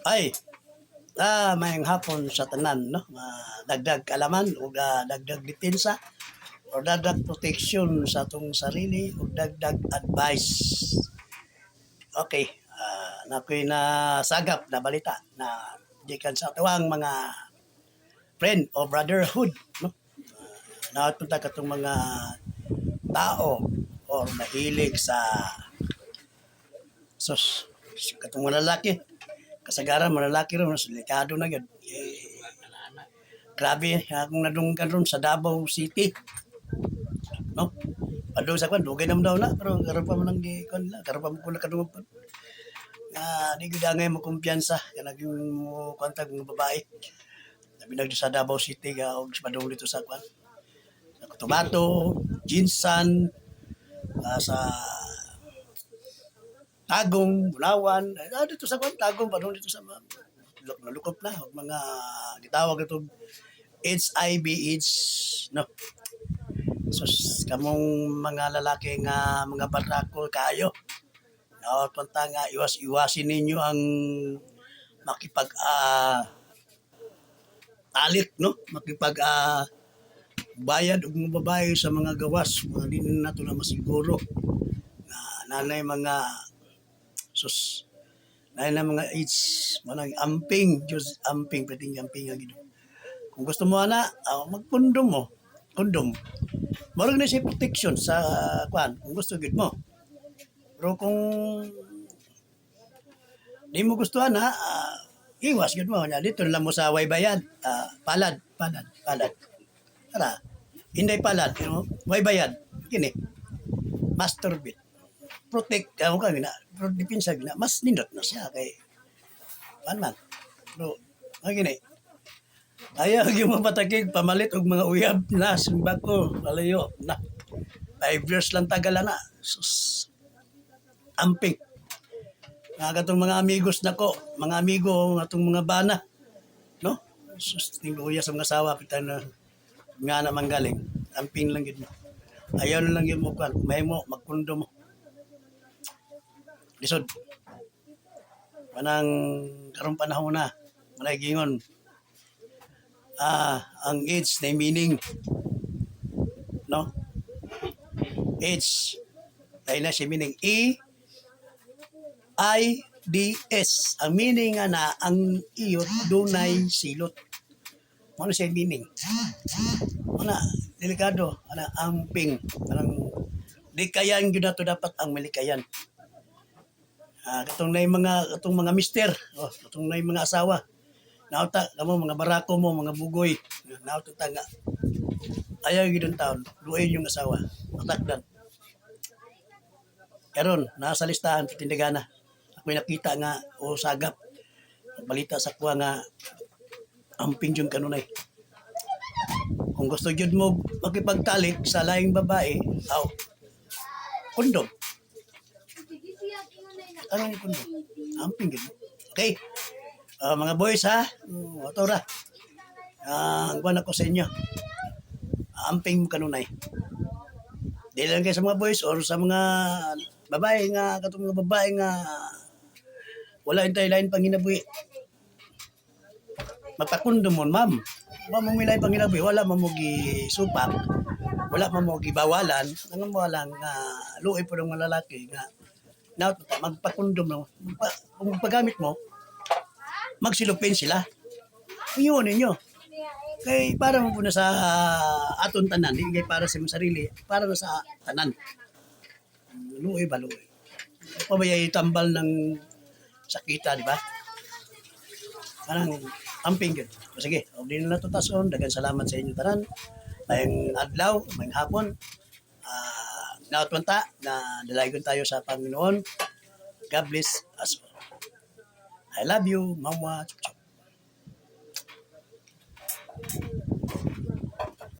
Ay, mayang hapon sa tanan, no? Dagdag kalaman o dagdag depensa o dagdag protection sa atong sarili o dagdag advice. Okay, nakoy na sagap na balita na gikan sa tuwang mga friend o brotherhood, no? Napunta katong mga tao or mahilig sa sus katong mga lalaki kasagaran mga lalaki ron mas delikado na gid grabe akong nadunggan ron sa Davao City, no? Padung sa kwan dugay naman daw na pero karon pa man ang gi kwan la karon pa mo ko nakadungog nga di gid angay mo kumpiyansa kanang mo kwantag mga babae labi na sa Davao City ga og padung dito sa kwan sa Cotabato, Jinsan, sa Tagum, Bunawan, dito sa kwan Tagum padung dito sa nalukop na og mga gitawag ito HIV AIDS, no? Sus kamong mga lalaki nga mga barako kayo. Punta nga iwas-iwasin ninyo ang makipag talik, no? Makipag bayad og mga babae sa mga gawas mga di nato na masiguro na nanay mga sus nanay na mga AIDS manang amping Diyos amping pwedeng amping nga gido kung gusto mo ana magkondom mo kondom marag na siya protection sa kwan kung gusto gid mo pero kung di mo gusto ana iwas gid mo nya dito lang mo sa way bayad palad tara hindi palad you know, way bayad kini masturbate protect ako ka gina pero depensa gina mas nindot na siya kay man pero gini ayaw yung mapatakig pamalit og mga uyab na simbag ko palayo na 5 years lang tagala na sus amping nga katong mga amigos nako mga amigo atong mga bana no sus tingluya sa mga asawa pitan na nga na manggaling amping lang gid mo ayaw na lang yun mo kwan may mo magkundo mo lisod manang karong panahon na manay gingon ang AIDS na meaning no AIDS dahil na siya meaning AIDS ang meaning nga na ang iyot dunay silot ano siya meaning ana delikado ana amping parang di kayan gyud nato dapat ang malikayan katong mga mister katong nay mga asawa nauta kamo mga barako mo mga bugoy nauta ta nga ayaw gyud ang taon luoy yung asawa matakdan karon nasa listahan tindigana ako'y nakita nga o sagap balita sa kuha nga amping yung kanunay kung gusto gyud mo makipagtalik sa laing babae kondom ano ni kondom amping gyud okay mga boys ha otora ang kuha ko sa inyo amping mo kanunay di lang kayo sa mga boys or sa mga babae nga katong mga babae nga wala intay lain panginabuhi magpakundom mo ma'am wala mo milay panginabuhi wala mo supak wala mo gibawalan nang mo lang luoy po ng mga lalaki nga magpakundom mo kung paggamit mo magsilupin sila iyon ninyo kay para mo po na sa aton tanan di kay para sa imong sarili para na sa tanan luoy ba luoy pabayay tambal ng sakita di ba parang amping yun sige og din na tutason dagan salamat sa inyo tanan mayang adlaw mayang hapon nautwanta na dalaygon tayo sa Panginoon. God bless us all. I love you, Mama. Chup, chup.